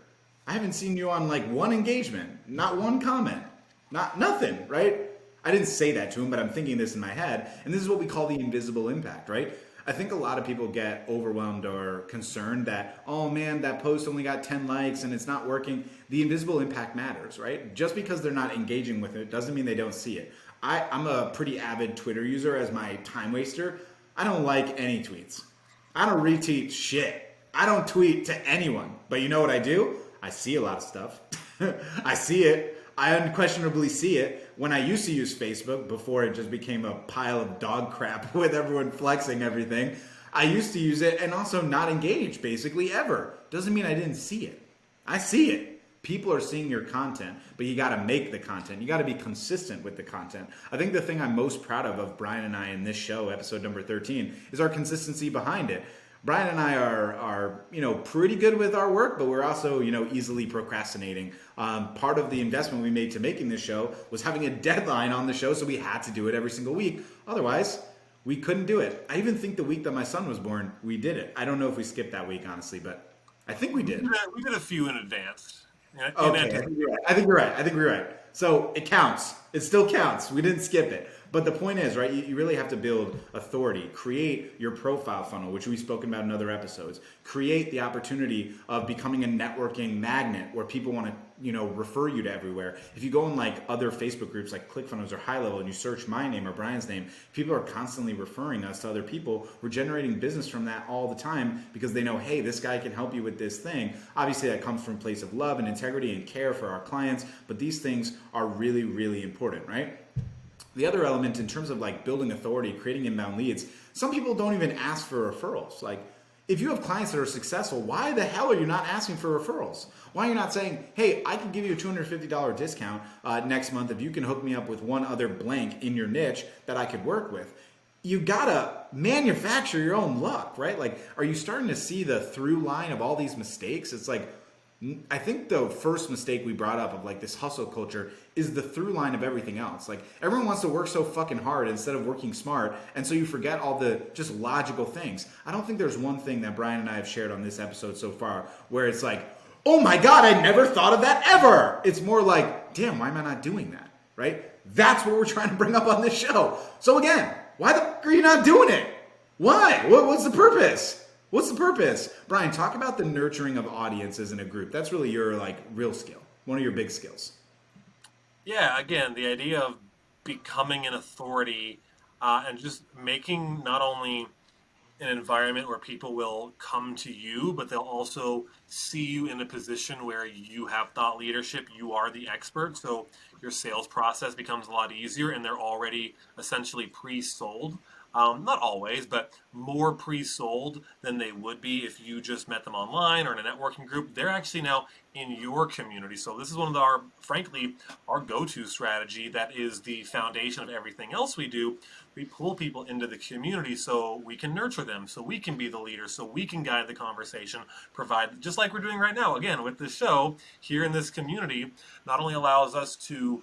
I haven't seen you on like one engagement, not one comment, nothing, right? I didn't say that to him, but I'm thinking this in my head. And this is what we call the invisible impact, right? I think a lot of people get overwhelmed or concerned that, oh man, that post only got 10 likes and it's not working. The invisible impact matters, right? Just because they're not engaging with it doesn't mean they don't see it. I'm a pretty avid Twitter user as my time waster. I don't like any tweets. I don't retweet shit. I don't tweet to anyone. But you know what I do? I see a lot of stuff. I see it. I unquestionably see it. When I used to use Facebook, before it just became a pile of dog crap with everyone flexing everything, I used to use it and also not engage basically ever. Doesn't mean I didn't see it. I see it. People are seeing your content, but you got to make the content. You got to be consistent with the content. I think the thing I'm most proud of Brian and I in this show, episode number 13, is our consistency behind it. Brian and I are pretty good with our work, but we're also easily procrastinating. Part of the investment we made to making this show was having a deadline on the show, so we had to do it every single week. Otherwise, we couldn't do it. I even think the week that my son was born, we did it. I don't know if we skipped that week, honestly, but I think we did. We did a few in advance. Okay, I think you're right. So it counts. It still counts. We didn't skip it. But the point is, right, you really have to build authority, create your profile funnel, which we've spoken about in other episodes, create the opportunity of becoming a networking magnet where people want to, refer you to everywhere. If you go in like other Facebook groups like ClickFunnels or High Level and you search my name or Brian's name, people are constantly referring us to other people. We're generating business from that all the time because they know, hey, this guy can help you with this thing. Obviously, that comes from a place of love and integrity and care for our clients, but these things are really, really important, right? The other element in terms of like building authority, creating inbound leads, some people don't even ask for referrals. Like if you have clients that are successful, why the hell are you not asking for referrals? Why are you not saying, hey, I can give you a $250 discount next month if you can hook me up with one other blank in your niche that I could work with? You gotta manufacture your own luck, right? Like, are you starting to see the through line of all these mistakes? It's like, I think the first mistake we brought up of like this hustle culture is the through line of everything else. Like everyone wants to work so fucking hard instead of working smart. And so you forget all the just logical things. I don't think there's one thing that Brian and I have shared on this episode so far where it's like, oh my God, I never thought of that ever. It's more like, damn, why am I not doing that? Right? That's what we're trying to bring up on this show. So again, why the fuck are you not doing it? Why? What's the purpose? What's the purpose? Brian, talk about the nurturing of audiences in a group. That's really your like real skill, one of your big skills. Yeah, again, the idea of becoming an authority and just making not only an environment where people will come to you, but they'll also see you in a position where you have thought leadership, you are the expert, so your sales process becomes a lot easier and they're already essentially pre-sold. Not always, but more pre-sold than they would be if you just met them online or in a networking group. They're actually now in your community. So this is one of frankly, our go-to strategy that is the foundation of everything else we do. We pull people into the community so we can nurture them, so we can be the leader, so we can guide the conversation, provide, just like we're doing right now, again, with this show here in this community, not only allows us to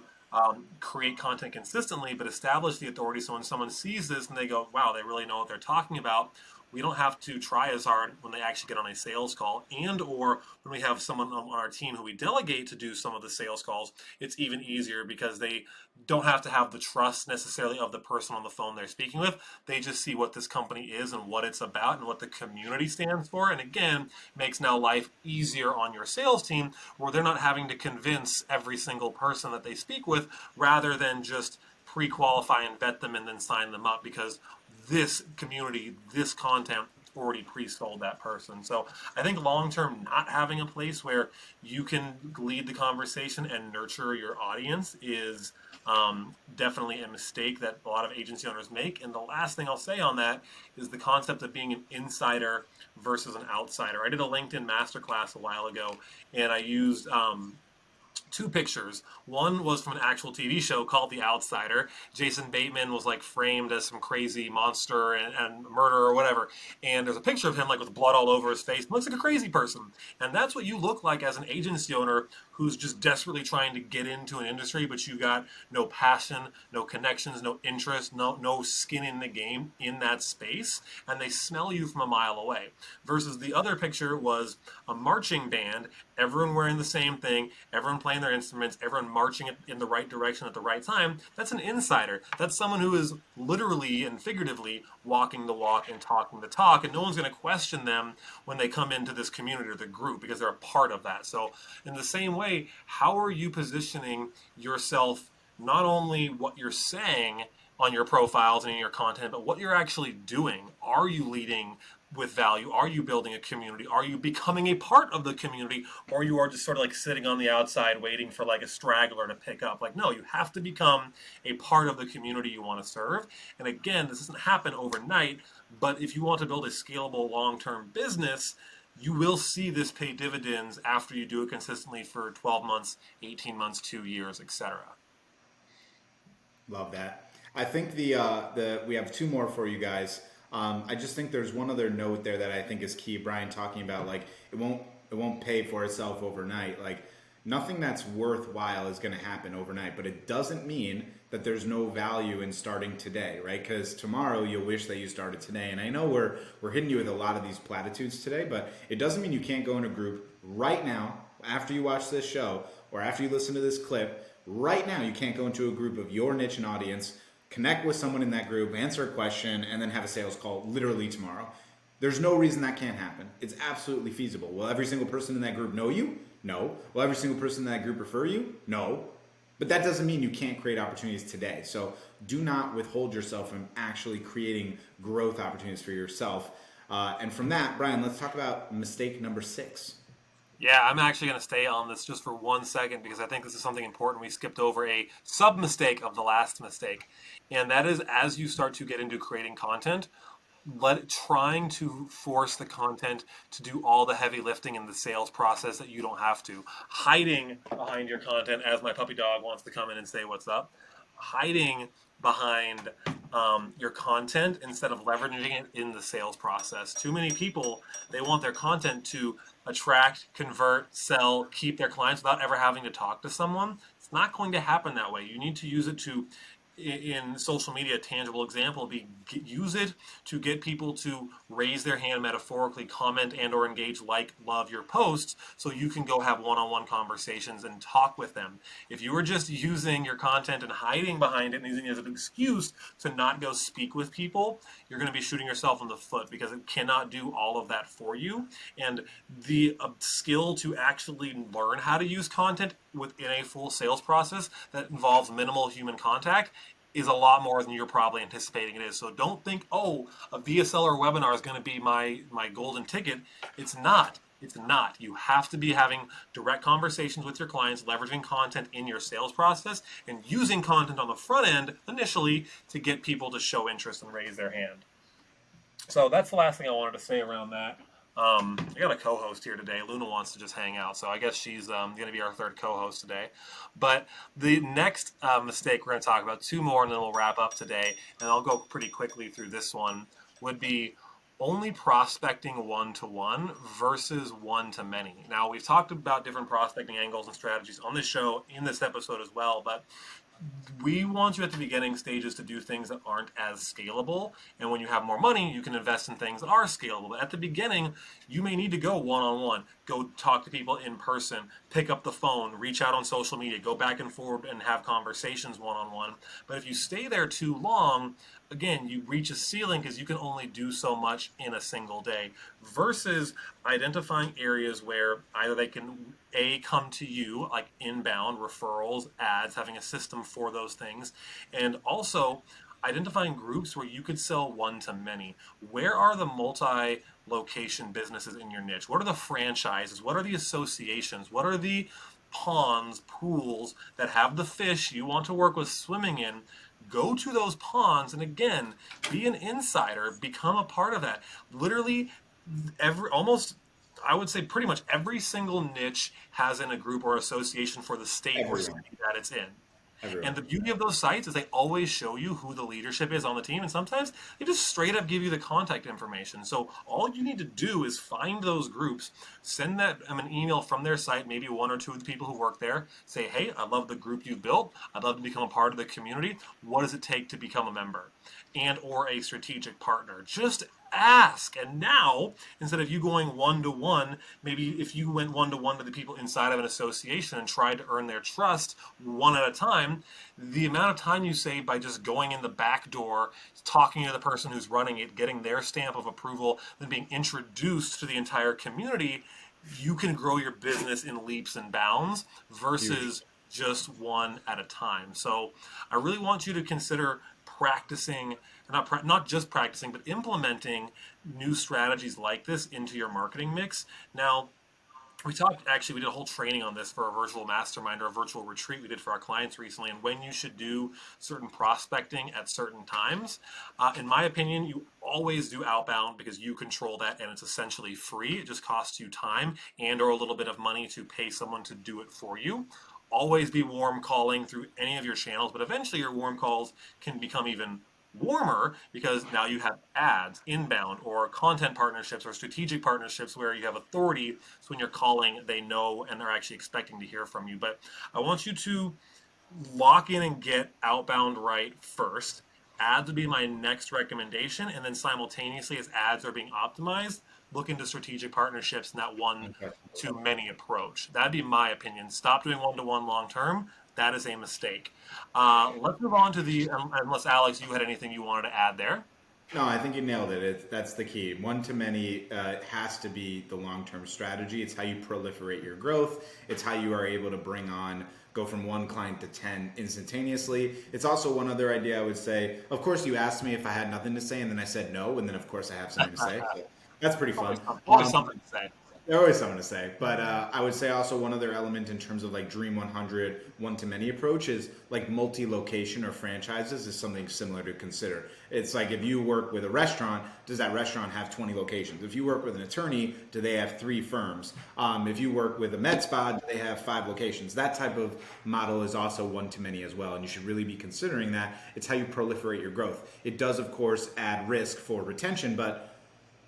create content consistently, but establish the authority so when someone sees this and they go, wow, they really know what they're talking about, we don't have to try as hard when they actually get on a sales call, and or when we have someone on our team who we delegate to do some of the sales calls, it's even easier because they don't have to have the trust necessarily of the person on the phone they're speaking with. They just see what this company is and what it's about and what the community stands for. And again, makes now life easier on your sales team where they're not having to convince every single person that they speak with rather than just pre-qualify and vet them and then sign them up because this community, this content already pre-sold that person. So I think long-term, not having a place where you can lead the conversation and nurture your audience is definitely a mistake that a lot of agency owners make. And the last thing I'll say on that is the concept of being an insider versus an outsider. I did a LinkedIn masterclass a while ago, and I used two pictures. One was from an actual TV show called The Outsider. Jason Bateman was like framed as some crazy monster and murderer or whatever. And there's a picture of him like with blood all over his face. Looks like a crazy person. And that's what you look like as an agency owner who's just desperately trying to get into an industry, but you got no passion, no connections, no interest, no skin in the game in that space, and they smell you from a mile away. Versus the other picture was a marching band, everyone wearing the same thing, everyone playing their instruments, everyone marching in the right direction at the right time. That's an insider. That's someone who is literally and figuratively walking the walk and talking the talk, and no one's going to question them when they come into this community or the group because they're a part of that. So in the same way, how are you positioning yourself, not only what you're saying on your profiles and in your content, but what you're actually doing? Are you leading with value? Are you building a community? Are you becoming a part of the community? Or you are just sort of like sitting on the outside waiting for like a straggler to pick up? Like, no, you have to become a part of the community you want to serve. And again, this doesn't happen overnight, but if you want to build a scalable long-term business, you will see this pay dividends after you do it consistently for 12 months, 18 months, 2 years, etc. Love that. I think the we have two more for you guys. I just think there's one other note there that I think is key. Brian talking about like it won't pay for itself overnight. Like nothing that's worthwhile is going to happen overnight, but it doesn't mean that there's no value in starting today, right? Because tomorrow you'll wish that you started today. And I know we're hitting you with a lot of these platitudes today, but it doesn't mean you can't go in a group right now after you watch this show or after you listen to this clip. Right now, you can't go into a group of your niche and audience, connect with someone in that group, answer a question, and then have a sales call literally tomorrow. There's no reason that can't happen. It's absolutely feasible. Will every single person in that group know you? No. Will every single person in that group refer you? No. But that doesn't mean you can't create opportunities today. So do not withhold yourself from actually creating growth opportunities for yourself. And from that, Brian, let's talk about mistake number 6. Yeah, I'm actually going to stay on this just for 1 second because I think this is something important. We skipped over a sub mistake of the last mistake, and that is as you start to get into creating content, trying to force the content to do all the heavy lifting in the sales process that you don't have to. Hiding behind your content, as my puppy dog wants to come in and say what's up. Hiding behind your content instead of leveraging it in the sales process. Too many people, they want their content to attract, convert, sell, keep their clients without ever having to talk to someone. It's not going to happen that way. You need to use it to, in social media, a tangible example would be use it to get people to raise their hand metaphorically, comment and or engage, like, love your posts so you can go have one-on-one conversations and talk with them. If you were just using your content and hiding behind it and using it as an excuse to not go speak with people, you're going to be shooting yourself in the foot because it cannot do all of that for you. And the skill to actually learn how to use content within a full sales process that involves minimal human contact is a lot more than you're probably anticipating it is. So don't think, oh, a VSL or webinar is going to be my golden ticket. It's not. It's not. You have to be having direct conversations with your clients, leveraging content in your sales process, and using content on the front end initially to get people to show interest and raise their hand. So that's the last thing I wanted to say around that. I got a co-host here today. Luna wants to just hang out, so I guess she's going to be our third co-host today. But the next mistake we're going to talk about, two more, and then we'll wrap up today. And I'll go pretty quickly through this one. Would be only prospecting one-to-one versus one-to-many. Now, we've talked about different prospecting angles and strategies on this show in this episode as well, but We want you at the beginning stages to do things that aren't as scalable. And when you have more money, you can invest in things that are scalable. But at the beginning, you may need to go one on one, go talk to people in person, pick up the phone, reach out on social media, go back and forth and have conversations one on one. But if you stay there too long, again, you reach a ceiling because you can only do so much in a single day versus identifying areas where either they can come to you like inbound referrals, ads, having a system for those things, and also identifying groups where you could sell one to many. Where are the multi location businesses in your niche? What are the franchises? What are the associations? What are the ponds, pools that have the fish you want to work with swimming in? Go to those ponds and again, be an insider, become a part of that. Literally, every almost I would say pretty much every single niche has in a group or association for the state or Everyone, city that it's in. And everyone. the beauty of those sites is they always show you who the leadership is on the team, and sometimes they just straight up give you the contact information. So all you need to do is find those groups, send them an email from their site, maybe one or two of the people who work there, say, hey, I love the group you've built. I'd love to become a part of the community. What does it take to become a member? And or a strategic partner. Just ask. And now, instead of you going one to one, maybe if you went one to the people inside of an association and tried to earn their trust one at a time, the amount of time you save by just going in the back door, talking to the person who's running it, getting their stamp of approval, then being introduced to the entire community, you can grow your business in leaps and bounds Huge. versus just one at a time. So I really want you to consider practicing, not just practicing, but implementing new strategies like this into your marketing mix. Now, we did a whole training on this for a virtual mastermind or a virtual retreat we did for our clients recently, and when you should do certain prospecting at certain times. In my opinion, you always do outbound because you control that and it's essentially free. It just costs you time and or a little bit of money to pay someone to do it for you. Always be warm calling through any of your channels, but eventually your warm calls can become even warmer because now you have ads inbound or content partnerships or strategic partnerships where you have authority. So when you're calling, they know and they're actually expecting to hear from you. But I want you to lock in and get outbound right first. Ads would be my next recommendation. And then simultaneously, as ads are being optimized, look into strategic partnerships and that one Okay. to many approach. That'd be my opinion. Stop doing one to one long term. That is a mistake. Let's move on to unless Alex, you had anything you wanted to add there. No, I think you nailed it. That's the key. One to many has to be the long term strategy. It's how you proliferate your growth. It's how you are able to go from one client to 10 instantaneously. It's also one other idea I would say. Of course, you asked me if I had nothing to say, and then I said no, and then of course I have something to say. So that's pretty fun. Always something to say. There's always something to say, but I would say also one other element in terms of like Dream 100 one to many approach is like multi-location or franchises is something similar to consider. It's like if you work with a restaurant, does that restaurant have 20 locations? If you work with an attorney, do they have 3 firms? If you work with a med spa, do they have 5 locations? That type of model is also one to many as well, and you should really be considering that. It's how you proliferate your growth. It does, of course, add risk for retention, but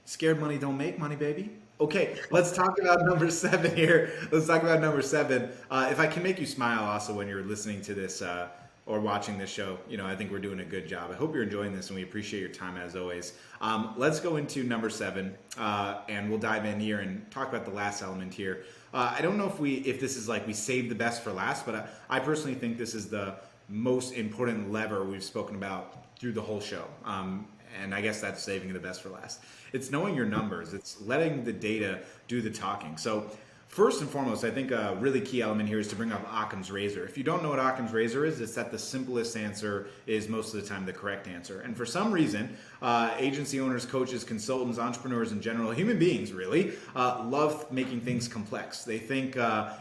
scared money don't make money, baby. Okay, let's talk about number 7 here. Let's talk about number 7. If I can make you smile also when you're listening to this or watching this show, I think we're doing a good job. I hope you're enjoying this and we appreciate your time as always. Let's go into number 7 and we'll dive in here and talk about the last element here. I don't know if this is like we saved the best for last, but I personally think this is the most important lever we've spoken about through the whole show. And I guess that's saving the best for last. It's knowing your numbers. It's letting the data do the talking. So first and foremost, I think a really key element here is to bring up Occam's razor. If you don't know what Occam's razor is, it's that the simplest answer is most of the time the correct answer. And for some reason, agency owners, coaches, consultants, entrepreneurs in general, human beings really, love making things complex. They think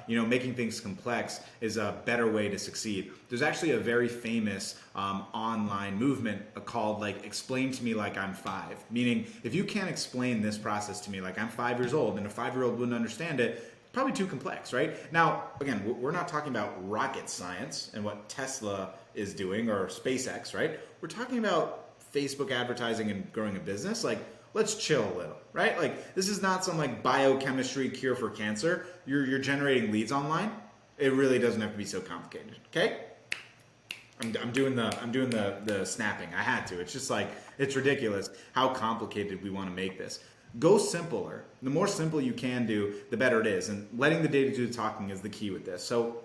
making things complex is a better way to succeed. There's actually a very famous online movement called like explain to me like I'm 5. Meaning if you can't explain this process to me like I'm 5 years old and a 5-year-old wouldn't understand it, probably too complex, right? Now, again, we're not talking about rocket science and what Tesla is doing or SpaceX, right? We're talking about Facebook advertising and growing a business. Like, let's chill a little, right? Like, this is not some like biochemistry cure for cancer. You're generating leads online. It really doesn't have to be so complicated, okay? I'm doing the snapping. I had to. It's just like it's ridiculous how complicated we want to make this. Go simpler. The more simple you can do, the better it is. And letting the data do the talking is the key with this. So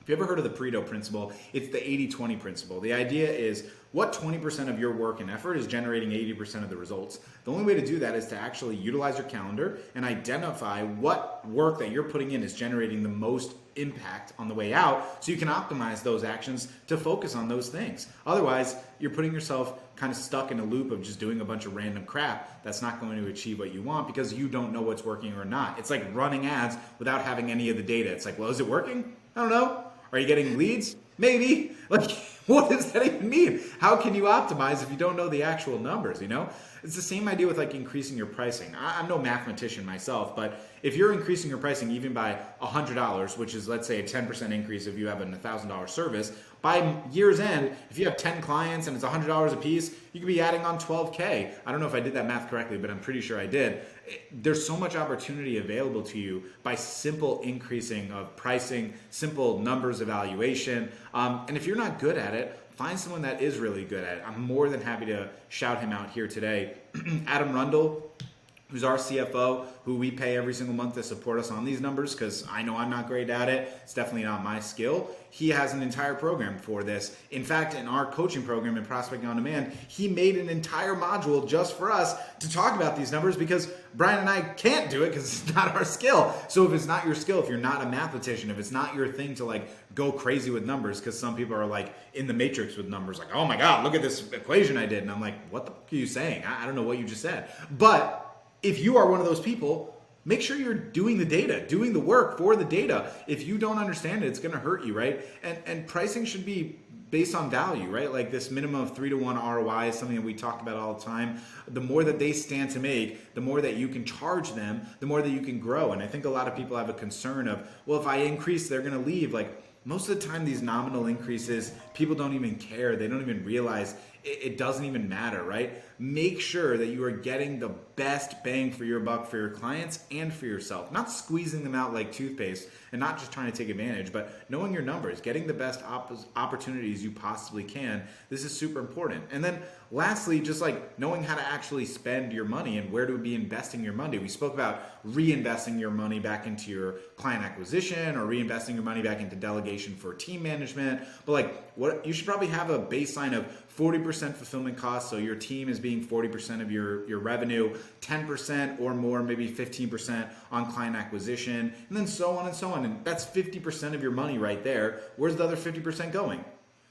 if you ever heard of the Pareto principle, it's the 80-20 principle. The idea is what 20% of your work and effort is generating 80% of the results. The only way to do that is to actually utilize your calendar and identify what work that you're putting in is generating the most impact on the way out, so you can optimize those actions to focus on those things. Otherwise, you're putting yourself kind of stuck in a loop of just doing a bunch of random crap that's not going to achieve what you want because you don't know what's working or not. It's like running ads without having any of the data. It's like, well, is it working? I don't know. Are you getting leads? Maybe. Like, what does that even mean? How can you optimize if you don't know the actual numbers, you know? It's the same idea with like increasing your pricing. I'm no mathematician myself, but if you're increasing your pricing even by $100, which is let's say a 10% increase if you have a $1,000 service, by year's end, if you have 10 clients and it's $100 a piece, you could be adding on 12K. I don't know if I did that math correctly, but I'm pretty sure I did. There's so much opportunity available to you by simple increasing of pricing, simple numbers evaluation. And if you're not good at it, find someone that is really good at it. I'm more than happy to shout him out here today. Adam Rundle, who's our CFO, who we pay every single month to support us on these numbers because I know I'm not great at it. It's definitely not my skill. He has an entire program for this. In fact, in our coaching program in Prospecting on Demand, he made an entire module just for us to talk about these numbers because Brian and I can't do it because it's not our skill. So if it's not your skill, if you're not a mathematician, if it's not your thing to like go crazy with numbers, because some people are like in the matrix with numbers, like, oh my God, look at this equation I did. And I'm like, what the fuck are you saying? I don't know what you just said. But if you are one of those people, make sure you're doing the data, doing the work for the data. If you don't understand it, it's going to hurt you, right? And pricing should be based on value, right? Like this minimum of 3-to-1 ROI is something that we talk about all the time. The more that they stand to make, the more that you can charge them, the more that you can grow. And I think a lot of people have a concern of, well, if I increase, they're going to leave. Like most of the time, these nominal increases, people don't even care. They don't even realize it doesn't even matter, right? Make sure that you are getting the best bang for your buck for your clients and for yourself. Not squeezing them out like toothpaste and not just trying to take advantage, but knowing your numbers, getting the best opportunities you possibly can. This is super important. And then lastly, just like knowing how to actually spend your money and where to be investing your money. We spoke about reinvesting your money back into your client acquisition or reinvesting your money back into delegation for team management. But like what you should probably have a baseline of 40% fulfillment costs, so your team is being 40% of your revenue, 10% or more, maybe 15% on client acquisition, and then so on and so on. And that's 50% of your money right there. Where's the other 50% going?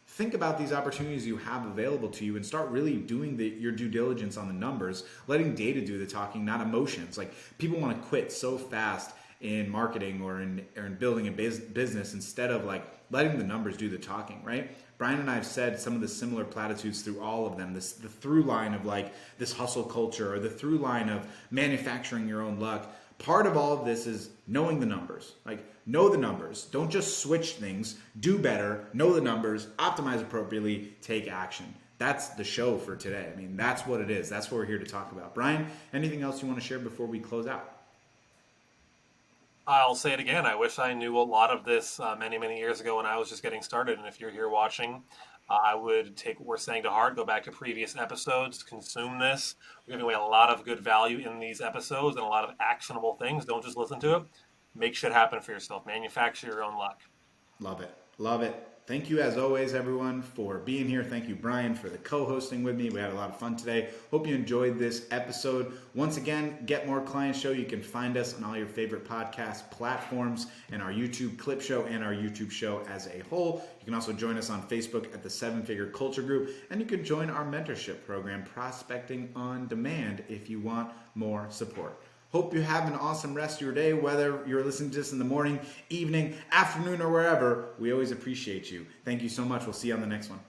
Think about these opportunities you have available to you and start really doing your due diligence on the numbers, letting data do the talking, not emotions. Like people want to quit so fast in marketing or in building a business instead of like letting the numbers do the talking, right? Brian and I have said some of the similar platitudes through all of them. The through line of like this hustle culture or the through line of manufacturing your own luck. Part of all of this is knowing the numbers. Like know the numbers. Don't just switch things. Do better. Know the numbers. Optimize appropriately. Take action. That's the show for today. I mean, that's what it is. That's what we're here to talk about. Brian, anything else you want to share before we close out? I'll say it again. I wish I knew a lot of this many, many years ago when I was just getting started. And if you're here watching, I would take what we're saying to heart, go back to previous episodes, consume this. We're giving away a lot of good value in these episodes and a lot of actionable things. Don't just listen to it. Make shit happen for yourself. Manufacture your own luck. Love it. Love it. Thank you, as always, everyone, for being here. Thank you, Brian, for the co-hosting with me. We had a lot of fun today. Hope you enjoyed this episode. Once again, Get More Clients Show. You can find us on all your favorite podcast platforms and our YouTube clip show and our YouTube show as a whole. You can also join us on Facebook at the 7-Figure Culture Group, and you can join our mentorship program, Prospecting on Demand, if you want more support. Hope you have an awesome rest of your day, whether you're listening to this in the morning, evening, afternoon, or wherever. We always appreciate you. Thank you so much. We'll see you on the next one.